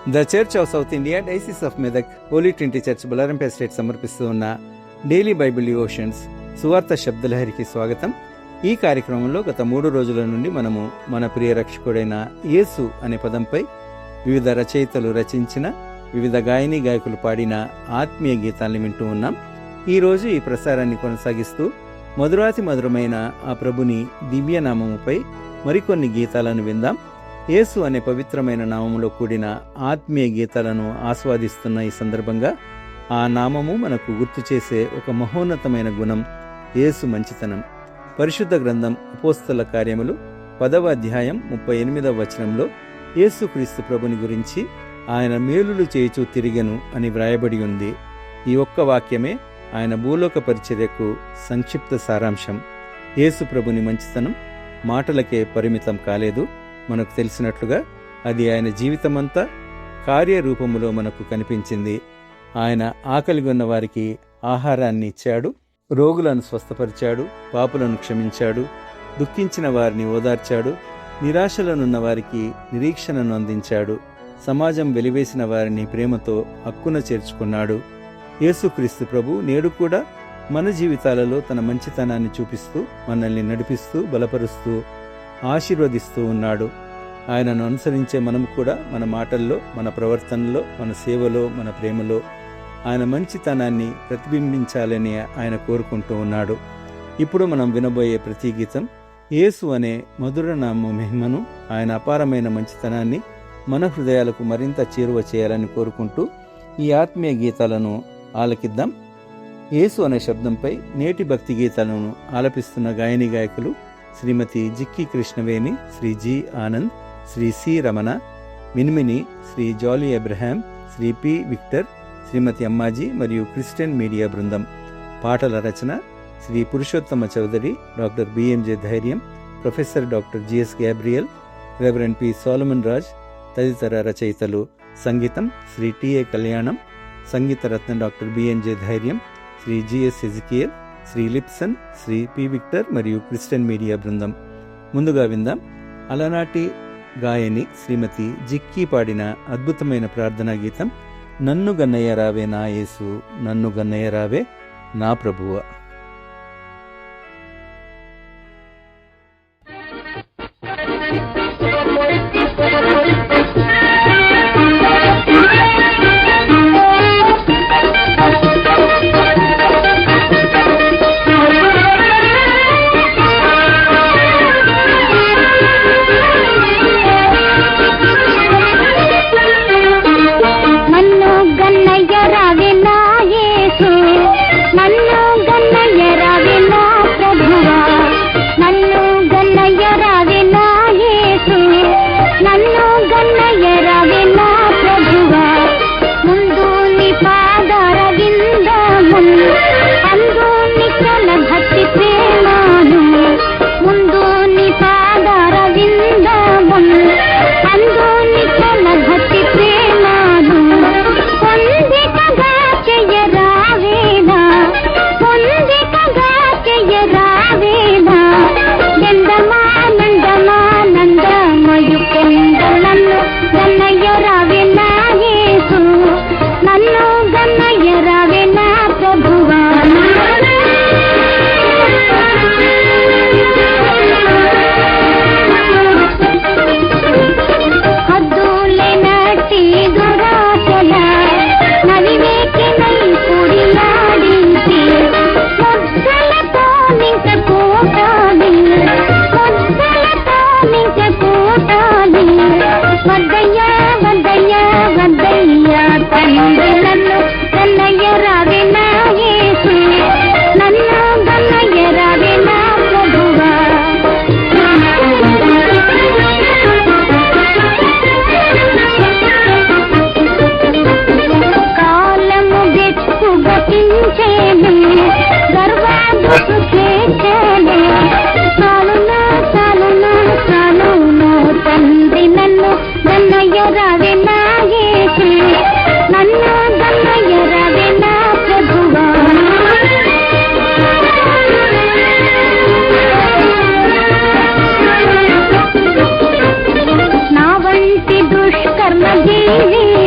The church of south India diocese of Medak holy trinity church Bolarampeta state సమర్పిస్తూ ఉన్న daily Bible devotions సువార్త శబ్దలహరికి స్వాగతం. ఈ కార్యక్రమంలో గత 3 రోజుల నుండి మనము మన ప్రియ రక్షకుడైన యేసు అనే పదంపై వివిధ రచయితలు రచించిన, వివిధ గాయని గాయకులు పాడిన ఆత్మీయ గీతాలను వింటూ ఉన్నాం. ఈరోజు ఈ ప్రసారాన్ని కొనసాగిస్తూ మధురాతి మధురమైన ఆ ప్రభుని దివ్యనామముపై మరికొన్ని గీతాలను విందాం. యేసు అనే పవిత్రమైన నామములో కూడిన ఆత్మీయ గీతాలను ఆస్వాదిస్తున్న ఈ సందర్భంగా ఆ నామము మనకు గుర్తు చేసే ఒక మహోన్నతమైన గుణం యేసు మంచితనం. పరిశుద్ధ గ్రంథం అపోస్తల కార్యములు 10వ అధ్యాయం 38వ వచనంలో యేసుక్రీస్తు ప్రభుని గురించి ఆయన మేలులు చేయుచూ తిరిగెను అని వ్రాయబడి ఉంది. ఈ ఒక్క వాక్యమే ఆయన భూలోక పరిచర్యకు సంక్షిప్త సారాంశం. యేసు ప్రభుని మంచితనం మాటలకే పరిమితం కాలేదు. మనకు తెలిసినట్లుగా అది ఆయన జీవితమంతా కార్యరూపములో మనకు కనిపించింది. ఆయన ఆకలిగొన్న వారికి ఆహారాన్ని ఇచ్చాడు, రోగులను స్వస్థపరిచాడు, పాపులను క్షమించాడు, దుఃఖించిన వారిని ఓదార్చాడు, నిరాశలనున్న వారికి నిరీక్షణను అందించాడు, సమాజం వెలివేసిన వారిని ప్రేమతో హక్కున చేర్చుకున్నాడు. యేసుక్రీస్తు ప్రభు నేడు కూడా మన జీవితాలలో తన మంచితనాన్ని చూపిస్తూ మనల్ని నడిపిస్తూ బలపరుస్తూ ఆశీర్వదిస్తూ ఉన్నాడు. ఆయనను అనుసరించే మనము కూడా మన మాటల్లో, మన ప్రవర్తనలో, మన సేవలో, మన ప్రేమలో ఆయన మంచితనాన్ని ప్రతిబింబించాలని ఆయన కోరుకుంటూ ఉన్నాడు. ఇప్పుడు మనం వినబోయే ప్రతి గీతం యేసు అనే మధురనామ మహిమను, ఆయన అపారమైన మంచితనాన్ని మన హృదయాలకు మరింత చేరువ చేయాలని కోరుకుంటూ ఈ ఆత్మీయ గీతాలను ఆలకిద్దాం. యేసు అనే శబ్దంపై నేటి భక్తి గీతాలను ఆలపిస్తున్న గాయని గాయకులు Shrimati Jikki Krishnaveni, Shri G Anand, Shri C Ramana, Minmini, Shri Jolly Abraham, Shri P Victor, Shrimati Ammaji మరియు క్రిస్టియన్ మీడియా బృందం. పాటల రచన Shri Purushottama Chowdary, doctor BMJ Dhairyam, professor doctor GS Gabriel, reverend P Solomon Raj తదితర రచయితలు. సంగీతం శ్రీ టిఏ కళ్యాణం, సంగీత రత్న doctor BNJ Dhairyam, Shri GS Ezekiel, Shri Lipson, Shri P Victor మరియు క్రిస్టియన్ మీడియా బృందం. ముందుగా విందాం అలనాటి గాయని శ్రీమతి జిక్కి పాడిన అద్భుతమైన ప్రార్థనా గీతం నన్ను గన్నయ్య రావే నా యేసు, నన్ను గన్నయ్య రావే నా ప్రభువ. జీవి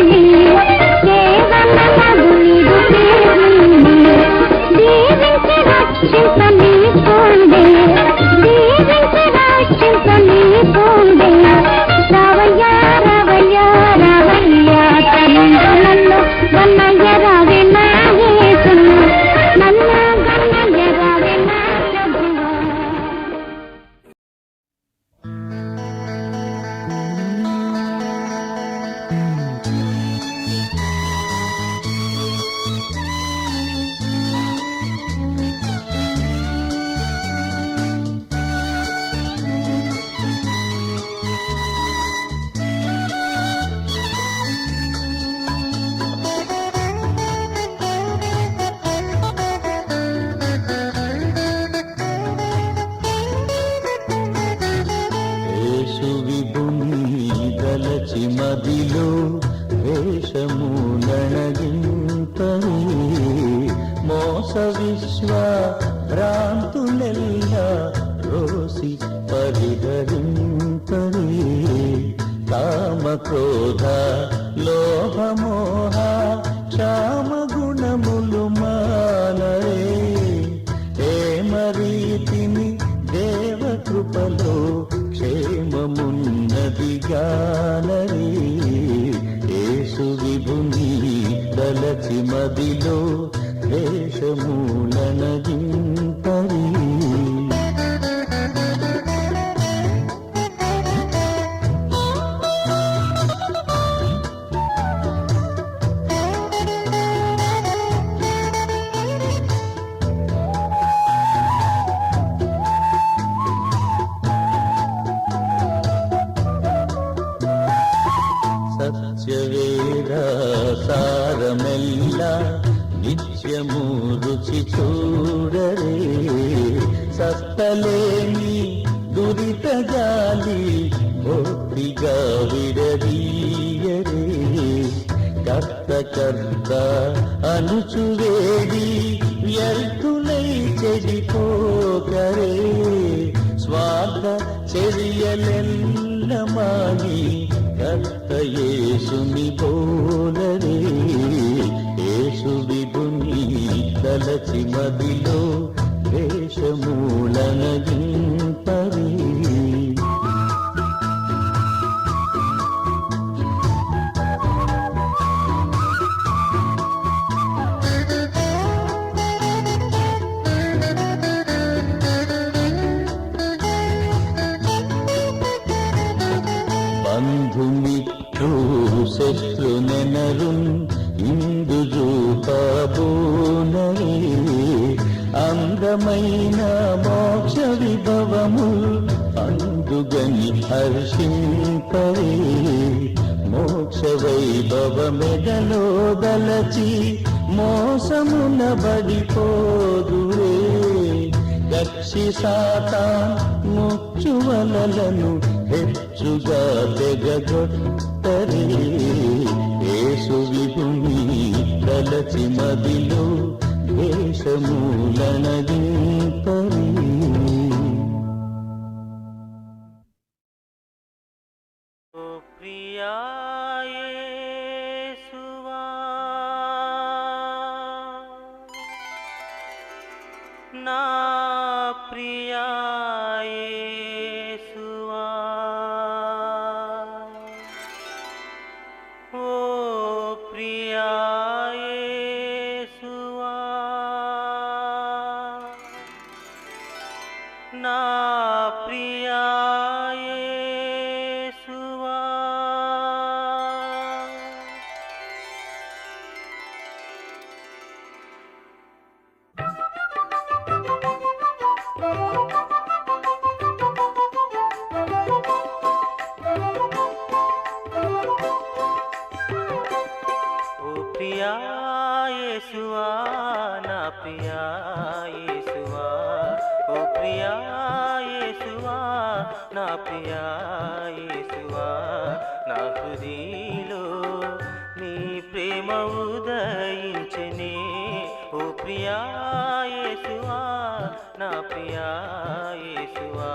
దలచి మదిలో వేషములణగింపని మోస విశ్వ భ్రాంతులెల్ల రోసి పరిహరింపని కామ క్రోధ లోభమోహ క్షామ గుణములు మానరే హేమరీతిని దేవ కృపలో క్షేమమున్నది గానరే యేసు విభుని దలచి మదిలో దేశమూలనగింపరి సత్యవేద సారమెల్ల నిత్యము రుచి చూడరే సత్తలేని దురిత జాలి భక్తిగా విడదీయరే కర్త కర్త అనుచువేడి వ్యర్థులై చెడిపోకరే స్వార్థ చర్యలెల్ల మాని కర్త యేసుని బోలరే యేసు విభుని దలచి మదిలో వేషమూలనగింపరి బంధుమిత్రు శత్రునెనరున్ ఇందు రూపబోనరే అందమైన మోక్ష విభవము అందుగని హర్షింపరే మోక్ష వైభవమెడలో దలచి మోసమున బడిపోదురే దక్షి సాతాన్ ముచ్చువలలను హెచ్చుగా తెగగొట్టరే యేసు విభుని దలచి మదిలో వేషమూలనగింపరి ప్రియా యేసువా నా ప్రియా యేసువా ఓ ప్రియా యేసువా నా ప్రియా యేసువా ఓ ప్రియా యేసువా నా ప్రియా యేసువా ఓ ప్రియా యేసువా నా ప్రియా యేసువా నా హృదయలో నీ ప్రేమ ఉదయించెనే ఓ ప్రియా యేసువా నా ప్రియా యేసువా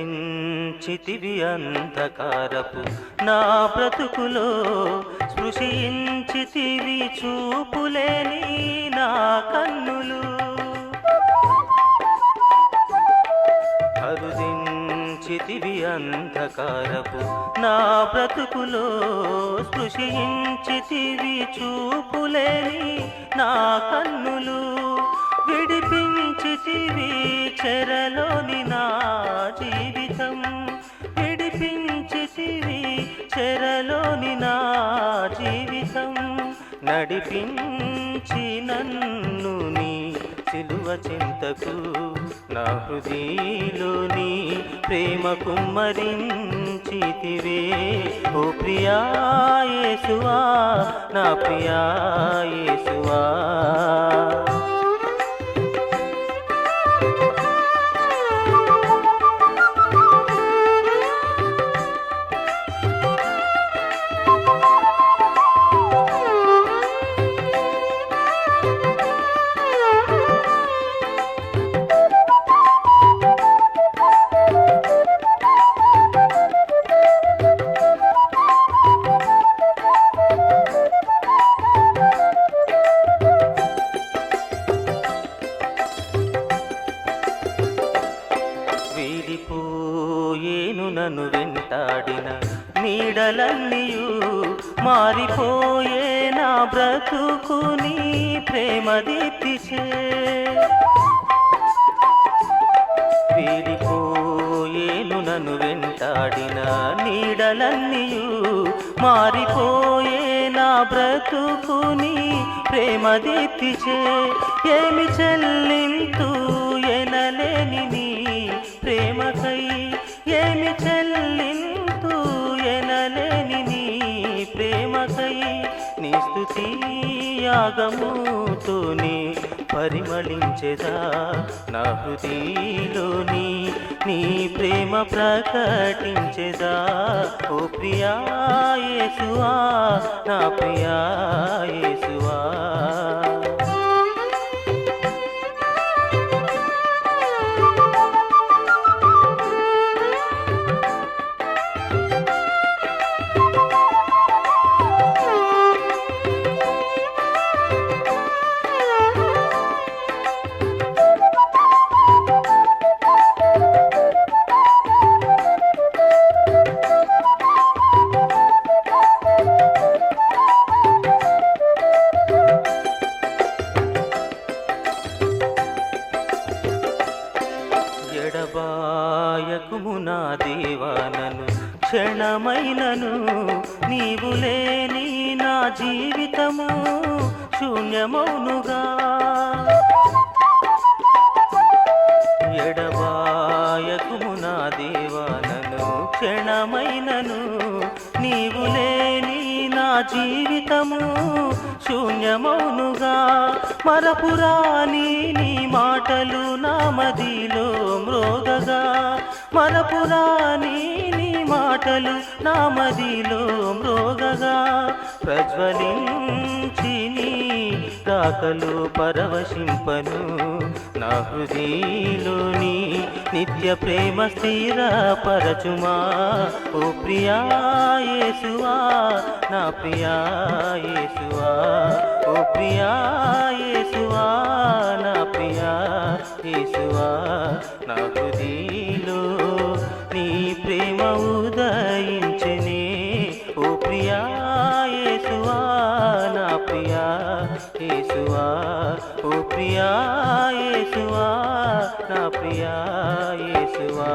అరుదించితివి అంధకారపు నా బ్రతుకులో స్పృశించితివి చూపులేని నా కన్నులు అరుదించితివి అంధకారపు నా బ్రతుకులో స్పృశించితివి చూపులేని నా కన్నులు విడిపించితివి చెరలోని నా జీవితం విడిపించితివి చెరలోని నా జీవితం నడిపించి నన్ను నీ సిలువ చింతకు నా హృదయలోని ప్రేమ కుమ్మరించితివే ఓ ప్రియా యేసువా నా ప్రియా యేసువా వీడిపోయేను నన్ను వెంటాడిన నీడలన్నీయు మారిపోయే నా బ్రతుకుని ప్రేమ దీప్తిచే వీడిపోయేను నన్ను వెంటాడిన నీడలన్నీయు మారిపోయే నా బ్రతుకుని ప్రేమ దీప్తిచే ఏమి చెల్లింతు ఎనలేని నీ ప్రేమకై ఏమి చెల్లింతు ఎనలేని నీ ప్రేమకై నీ స్తుతి యాగముతోని పరిమళించెదా నా హృదయలోని నీ ప్రేమ ప్రకటించెదా ఓ ప్రియా యేసువా నా ప్రియా యేసువా ఎడబాయకుము నా దేవానను క్షణమైనను నీవు లేని నా జీవితము శూన్యమౌనుగా ఎడబాయకుము నా దేవానను క్షణమైనను నీవు లేని నా జీవితము శూన్యమౌనుగా మరపురాని నీ మాటలు నా మదిలో మ్రోగగా మరపురాని నీ మాటలు నా మదిలో మ్రోగగా ప్రజ్వలించి నీ రాకలు పరవశింపను నా హృదయలోని నిత్య ప్రేమ స్థిరపరచుమా ఓ ప్రియా యేసువా నా ప్రియా యేసువా ఓ ప్రియా యేసువా నా ప్రియా యేసువా నా హృదయలో నీ ప్రేమ ఉదయించెనే ఓ ప్రియా యేసువా నా ప్రియా యేసువా ఓ ప్రియా యేసువా నా ప్రియా యేసువా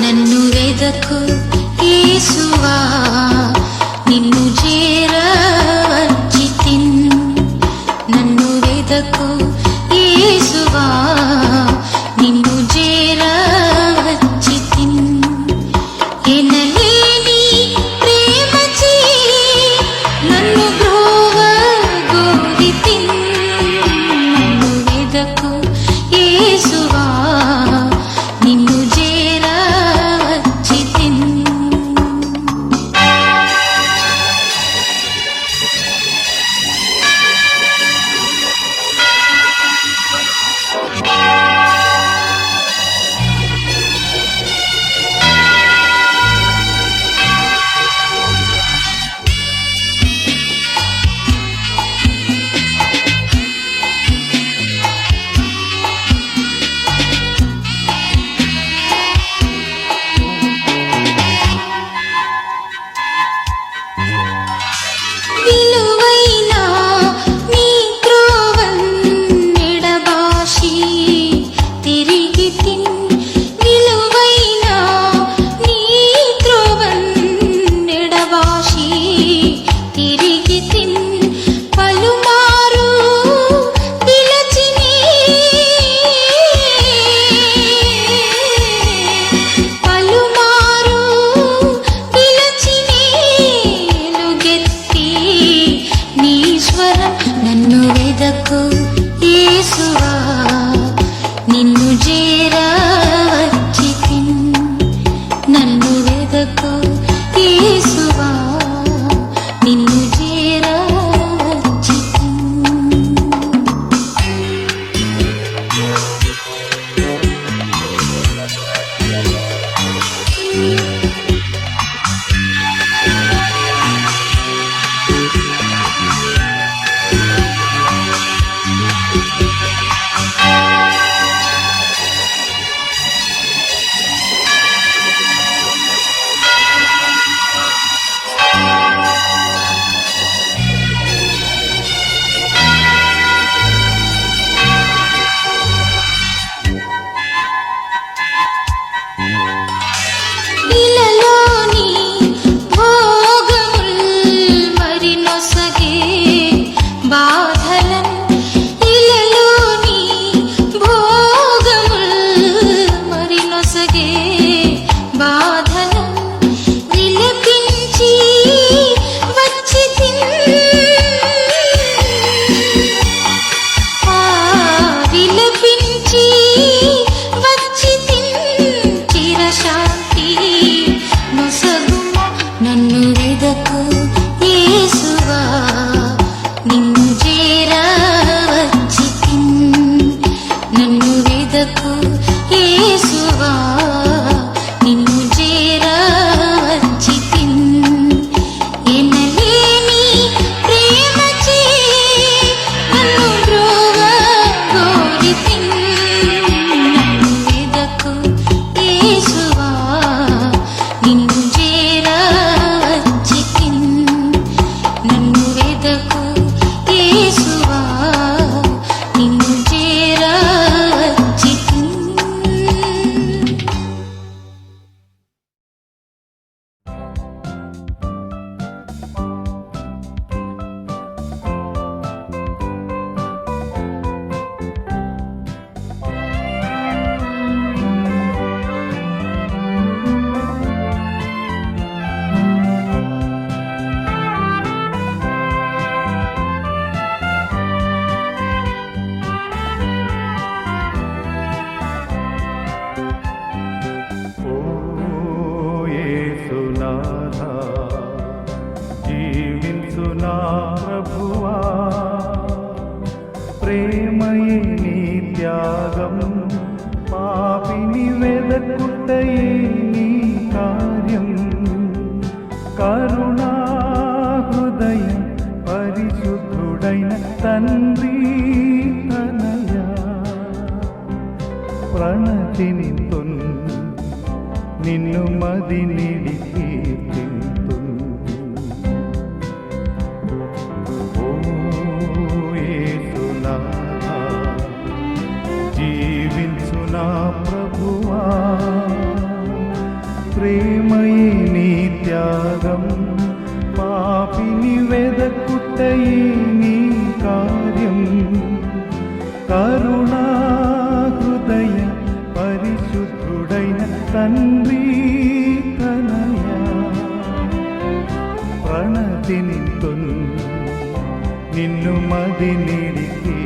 నన్ను వెదకు యేసు ప్రేమయే నీ త్యాగం పాపిని వెదకుటయే నీ కార్యం కరుణా హృదయం పరిశుద్ధుడైన తండ్రి తనయ ప్రణతిని నిన్ను మది నిడికి జీవించునా ప్రభువా ప్రేమయే నీ త్యాగం పాపిని వెదకుటయే నీ కార్యం కరుణా హృదయ పరిశుద్ధుడైన తండ్రి తనయ ప్రణతిని నిన్ను మది నిడికి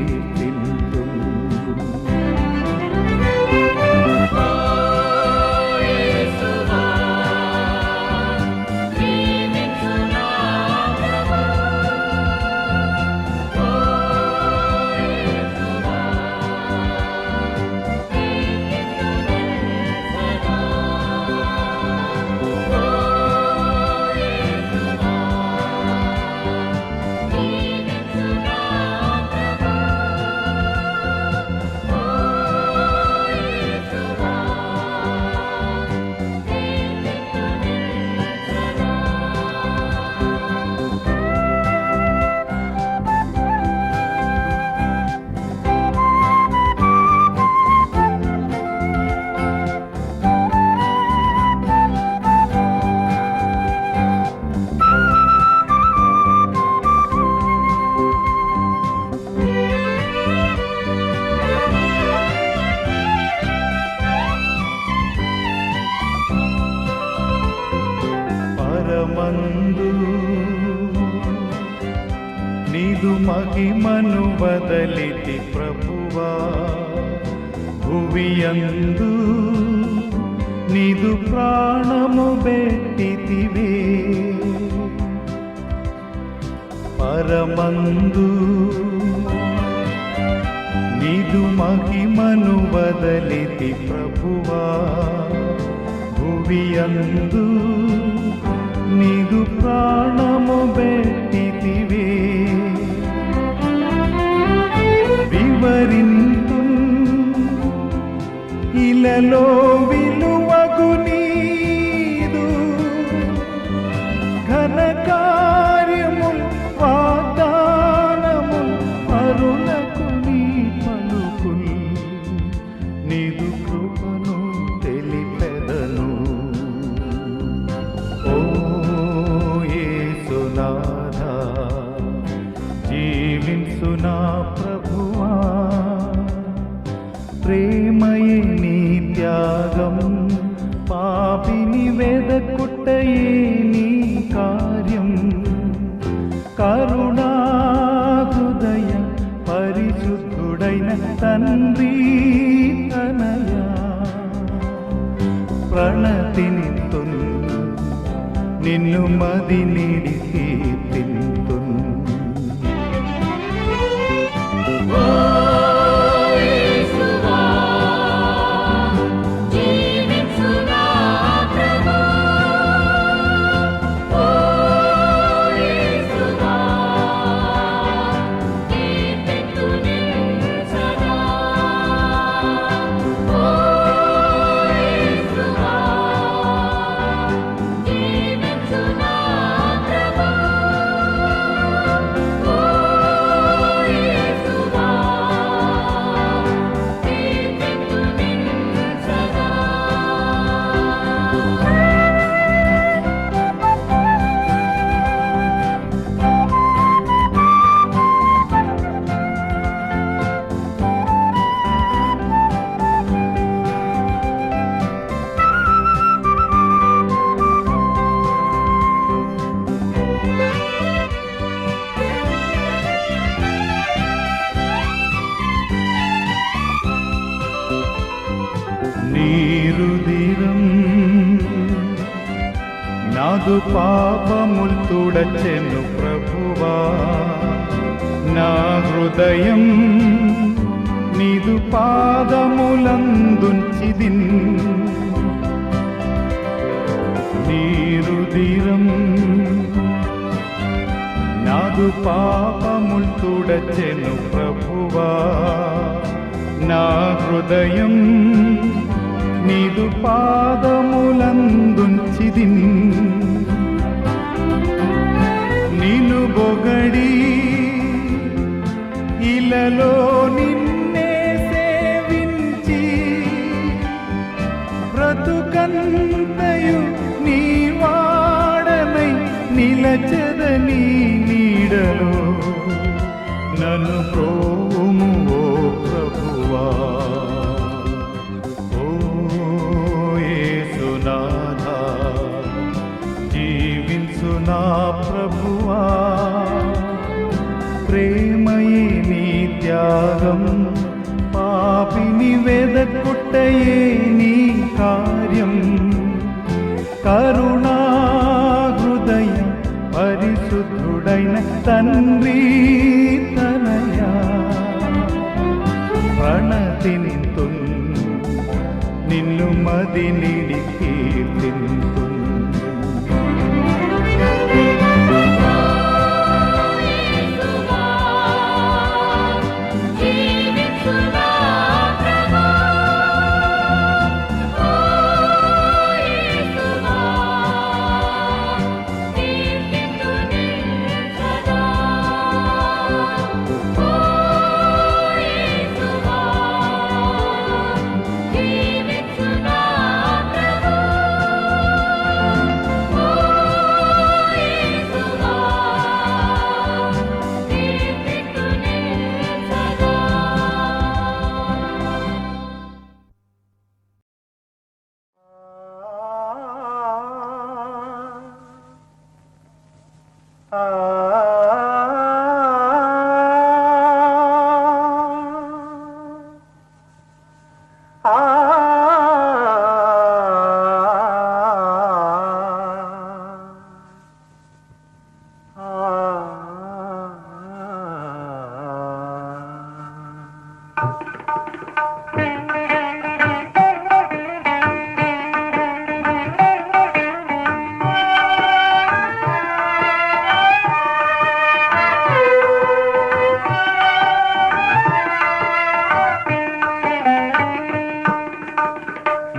నీదు మహిమను వదలితి ప్రభువా భువియందు నీదు ప్రాణము బెట్టితివే పరమందు నీదు మహిమను వదలితి ప్రభువా భువియందు నీదు ప్రాణము బెట్టితివే వివరింతు ఇలలో విలువగు నీదు ఘన కార్యముల్ వాగ్దానముల్ అరులకు నీ పలుకుల్ నీదు కృపను తెలిపెదను ఓ యేసునాథా జీవించునా ప్రభువా ప్రేమయే నీ త్యాగం పాపిని వెదకుటయే నీ కార్యం కరుణా హృదయ పరిశుద్ధుడైన తండ్రి తనయ ప్రణతిని నిన్ను మది నిడికి తింటు నీరుదిరం నాదు పాపముల్ తుడచెను ప్రభువా, నా హృదయం నీదు పాదములందుంచిదిన్. నీరుదిరం నాదు పాపముల్ తుడచెను ప్రభువా, నా హృదయం నీదు పాదములందుంచిదిన్. నిన్ను బొగడి ఇలలో నిన్నే సేవించి, బ్రతుకంతయు నీ వాడనై నిలచెదని నీడలో నన్ను ప్రోము ఓ ప్రభువా. ఓ యేసునాథా, జీవించు నా ప్రభువా, ప్రేమయే నీ త్యాగం, పాపిని వెదకుట్టయే నీ కార్యం. కరుణా హృదయ పరిశుద్ధుడైన తండ్రి తనయా, ప్రణతింతు నిన్ను మది నిడి కీర్తింతు.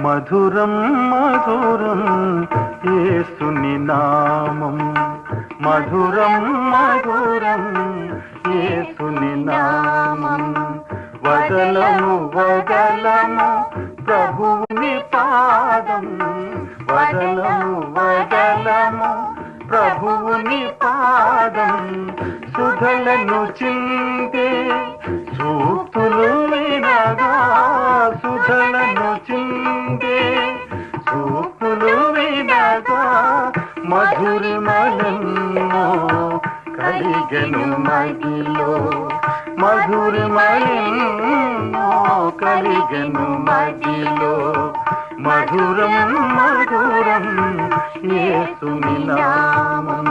మధురం మధురం యేసుని నామం, మధురం మధురం యేసుని నామం. వదలము వదలము ప్రభువుని పాదం, వదలము వదలము ప్రభువుని పాదం. సుధలను చిందే సూక్తులు వినగా, సుధలను చిందే సూక్తులు వినగా, మధురిమలెన్నో కలిగెను మదిలో, మధురిమలెన్నో కలిగెను మదిలో. మధురం మధురం యేసుని నామం.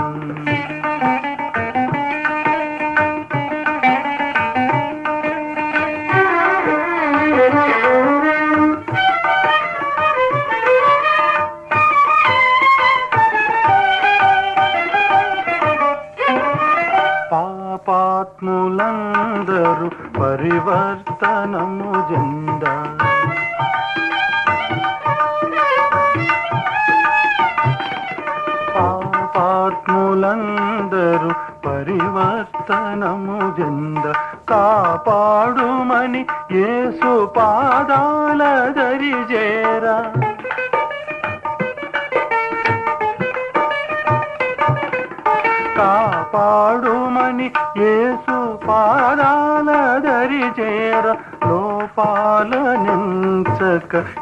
పాపాత్ములందరూ పరివర్తనము జెంద, పాపాత్ములందరూ పరివర్తనము జెంద. కాపాడుమని యేసు పాదాల దరిజేరా, కాపాడుమని యేసు పాదాల దరిజేర. లోపాలనెంచక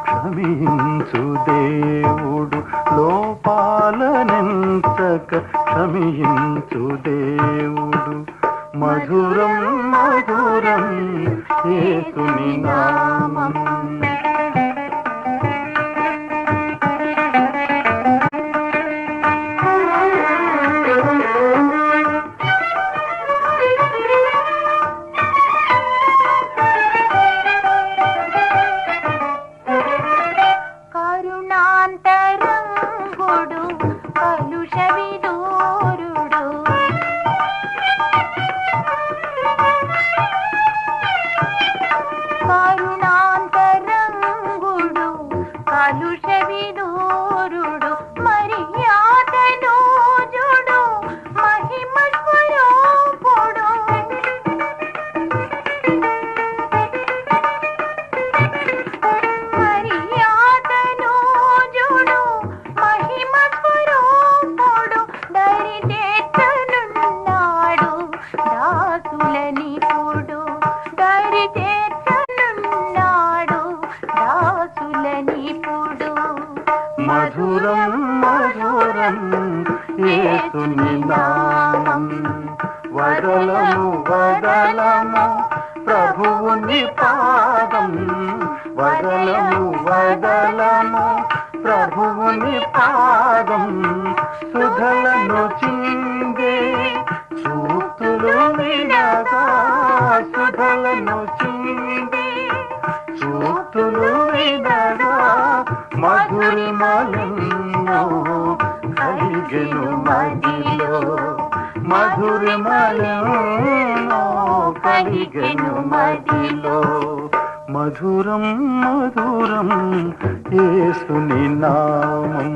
క్షమించు దేవుడు, లోపాలనెంచక క్షమించు దేవుడు. మధురం మధురం యేసుని నామం. మధురం మధురం యేసుని నామం వదలము వదలము ప్రభువుని పాదం వదలము వదలము ప్రభువుని పాదం సుధలను చిందే సూక్తులు వినగా సుధలను చిందే సూక్తులు వినగా మధురిమలెన్నో కలిగెను మదిలో మధురిమలెన్నో కలిగెను మదిలో మధురం మధురం యేసుని నామం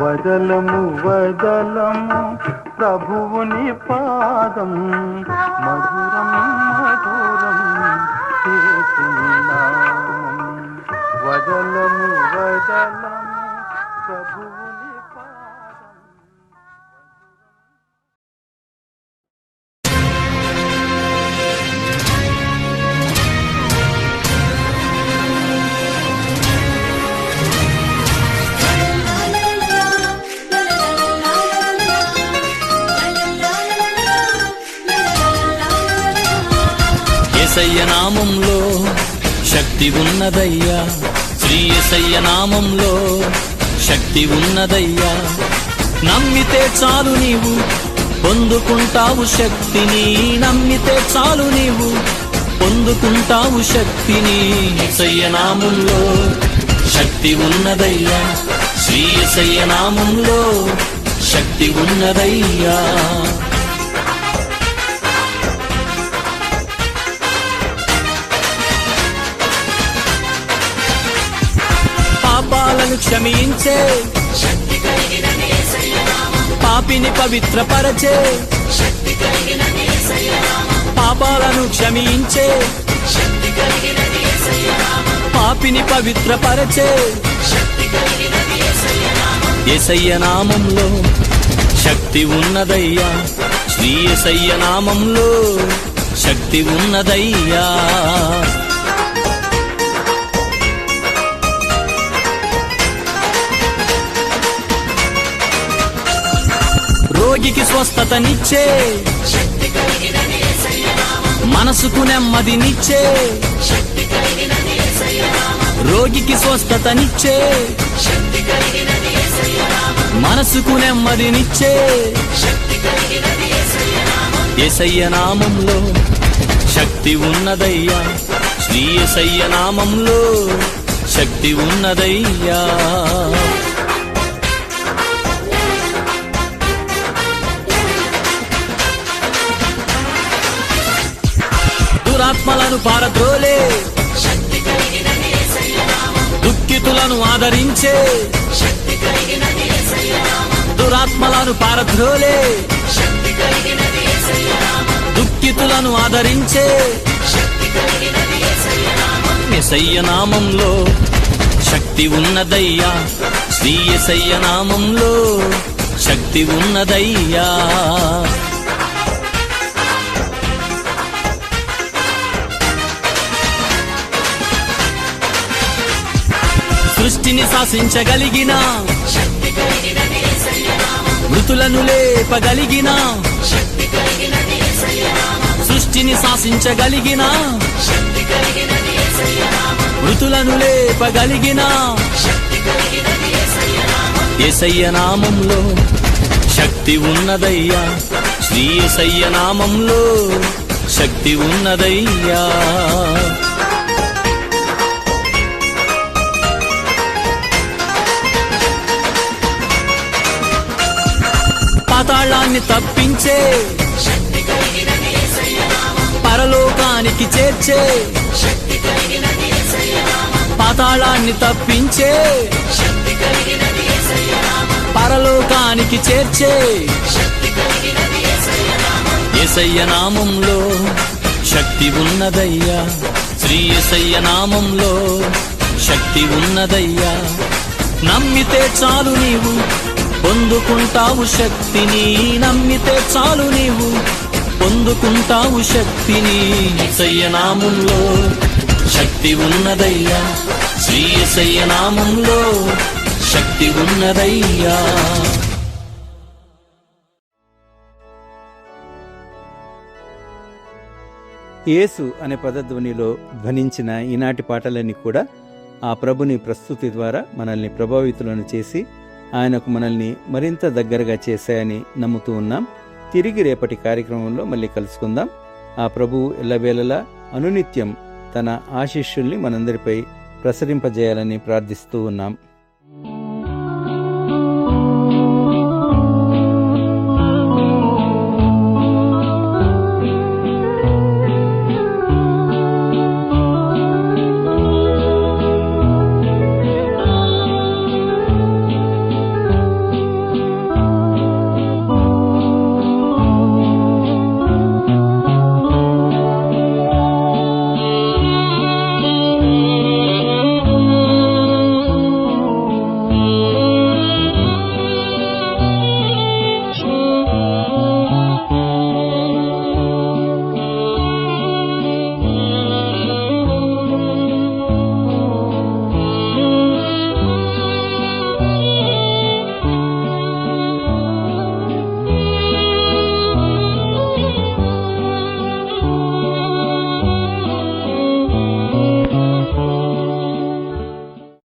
వదలము వదలము ప్రభువుని పాదం మధురం మధురం యేసుని నామం వదలము వదలము ప్రభువుని పాదం. యేసయ్య నామంలో శక్తి ఉన్నదయ్యా, శ్రీ యేసయ్య నామంలో శక్తి ఉన్నదయ్యా. నమ్మితే చాలు నీవు పొందుకుంటావు శక్తిని, నమ్మితే చాలు నీవు పొందుకుంటావు శక్తిని. యేసయ్య నామంలో శక్తి ఉన్నదయ్యా, శ్రీ యేసయ్య నామంలో శక్తి ఉన్నదయ్యా. పాపాలను క్షమించే పాపిని పవిత్రపరచే, పాపాలను క్షమించే పాపిని పవిత్రపరచే. యేసయ్య నామంలో శక్తి ఉన్నదయ్యా, శ్రీ యేసయ్య నామంలో శక్తి ఉన్నదయ్యా. రోగికి స్వస్థతనిచ్చే, మనసుకు నెమ్మదినిచ్చే, రోగికి స్వస్థతనిచ్చే, మనసుకు నెమ్మదినిచ్చే. యేసయ్య నామంలో శక్తి ఉన్నదయ్యా, శ్రీ యేసయ్య నామంలో శక్తి ఉన్నదయ్యా. దురాత్మలను పారద్రోలే, దుఃఖితులను ఆదరించే, దురాత్మలను పారద్రోలే, దుఃఖితులను ఆదరించే. యేసయ్య నామంలో శక్తి ఉన్నదయ్యా, శ్రీ యేసయ్య నామంలో శక్తి ఉన్నదయ్యా. సృష్టిని శాసించగలిగిన, మృతులను లేపగలిగిన, సృష్టిని శాసించగలిగిన, మృతులను లేపగలిగిన. యేసయ్య నామంలో శక్తి ఉన్నదయ్యా, శ్రీ యేసయ్య నామంలో శక్తి ఉన్నదయ్యా. పాతాళాన్ని తప్పించే, పరలోకానికి చేర్చే, పాతాళాన్ని తప్పించే, పరలోకానికి చేర్చే. యేసయ్య నామంలో శక్తి ఉన్నదయ్యా, శ్రీ యేసయ్య నామంలో శక్తి ఉన్నదయ్యా. నమ్మితే చాలు నీవు పొందుకుంటావు శక్తిని, నమ్మితే చాలు నీవు పొందుకుంటావు శక్తిని. యేసయ్య నామంలో శక్తి ఉన్నదయ్యా, శ్రీ యేసయ్య నామంలో శక్తి ఉన్నదయ్యా. యేసు అనే పదధ్వనిలో ధ్వనించిన ఈనాటి పాటలన్నీ కూడా ఆ ప్రభుని ప్రస్తుతి ద్వారా మనల్ని ప్రభావితులను చేసి ఆయనకు మనల్ని మరింత దగ్గరగా చేశాయని నమ్ముతూ ఉన్నాం. తిరిగి రేపటి కార్యక్రమంలో మళ్ళీ కలుసుకుందాం. ఆ ప్రభువు ఎల్లవేళలా అనునిత్యం తన ఆశీస్సుల్ని మనందరిపై ప్రసరింపజేయాలని ప్రార్థిస్తూ ఉన్నాం.